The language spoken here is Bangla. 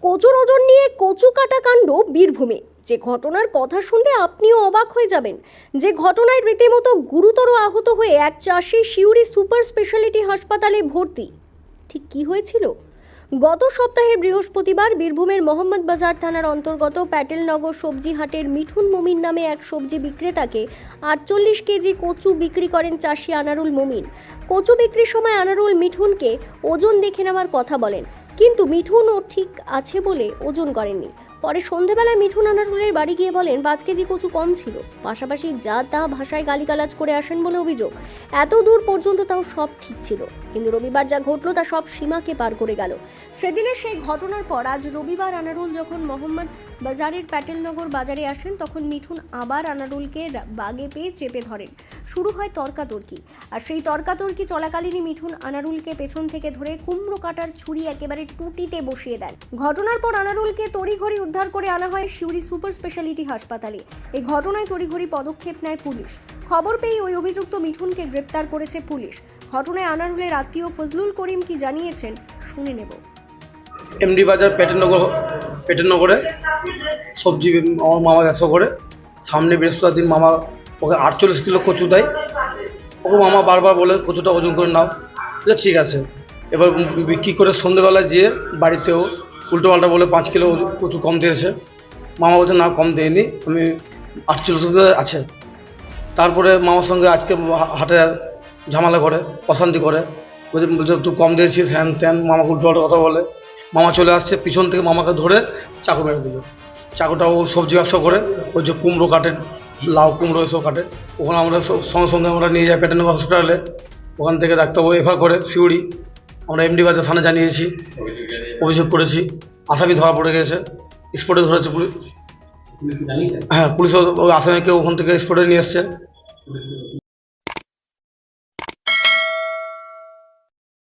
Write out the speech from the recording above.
কচুর ওজন নিয়ে কচু কাটা কাণ্ড বীরভূমে। যে ঘটনার কথা শুনলে আপনিও অবাক হয়ে যাবেন। যে ঘটনায় রীতিমতো গুরুতর আহত হয়ে এক চাষি সিউড়ি সুপার স্পেশালিটি হাসপাতালে ভর্তি। ঠিক কি হয়েছিল? গত সপ্তাহে বৃহস্পতিবার বীরভূমের মোহাম্মদ বাজার থানার অন্তর্গত প্যাটেলনগর সবজি হাটের মিঠুন মমিন নামে এক সবজি বিক্রেতাকে 48 কেজি কচু বিক্রি করেন চাষি আনারুল মমিন। কচু বিক্রির সময় আনারুল মিঠুনকে ওজন দেখে নেওয়ার কথা বলেন, কিন্তু মিঠুনও ঠিক আছে বলে ওজন করেননি। পরে সন্ধেবেলায় মিঠুন আনারুলের বাড়ি গিয়ে বলেন 5 কেজি কচু কম ছিল। পাশাপাশি যা তা ভাষায় গালিগালাজ করে আসেন বলে অভিযোগ। এত দূর পর্যন্ত তাও সব ঠিক ছিল, কিন্তু রবিবার যা ঘটলো তা সব সীমাকে পার করে গেল। সেদিনের সেই ঘটনার পর আজ রবিবার আনারুল যখন মোহাম্মদ বাজারের প্যাটেলনগর বাজারে আসেন, তখন মিঠুন আবার আনারুলকে বাগে পেয়ে চেপে ধরেন। শুরু হয় তর্কাতর্কি, আর সেই তর্কাতর্কি চলাকালীনই মিঠুন আনারুলকে পেছন থেকে ধরে কুমড়ো কাটার ছুরি একেবারে টুটিতে বসিয়ে দেন। ঘটনার পর আনারুলকে তড়িঘড়ি উদ্ধার করে আনা হয় সিউড়ি সুপার স্পেশালিটি হাসপাতালে। এই ঘটনায় তড়িঘড়ি পদক্ষেপ নেয় পুলিশ। খবর পেয়ে ওই অভিযুক্ত মিঠুনকে গ্রেপ্তার করেছে পুলিশ। ঘটনায় আনারুলের আত্মীয় ফজলুল করিম কি জানিয়েছেন শুনে নেব। এমডি বাজার পেটেননগরে সবজি আমার মামা ব্যবসা করে। সামনে বৃহস্পতিবার দিন মামা ওকে 48 কিলো কচু দেয়। ওকে মামা বারবার বলে কচুটা ওজন করে নাও, ঠিক আছে। এবার বিক্রি করে সন্ধ্যেবেলায় যেয়ে বাড়িতেও উল্টোপাল্টা বলে 5 কিলো কচু কম দিয়েছে। মামা বলছে না, কম দেয়নি, আমি 48 কিলো আছে। তারপরে মামার সঙ্গে আজকে হাটে ঝামেলা করে, অশান্তি করে, বলছে তুই কম দিয়েছিস, হ্যান ত্যান, মামাকে উল্টোপাল্টা কথা বলে। মামা চলে আসছে, পিছন থেকে মামাকে ধরে চাকু মেরে দিল। চাকুটা ও সবজি ব্যবসা করে, ওই যে কুমড়ো কাটে, লাউ কুমড়ো এসব কাটে। ওখানে আমরা সঙ্গে সঙ্গে আমরা নিয়ে যাই প্যাটেননগর হসপিটালে। ওখান থেকে ডাক্তারবাবু এফআর করে সিউড়ি। আমরা এমডি বাজার থানায় জানিয়েছি, অভিযোগ করেছি। আসামি ধরা পড়ে গেছে, স্পটে ধরেছে পুলিশ। হ্যাঁ, পুলিশ ওই আসামিকে ওখান থেকে স্পটে নিয়ে এসছে।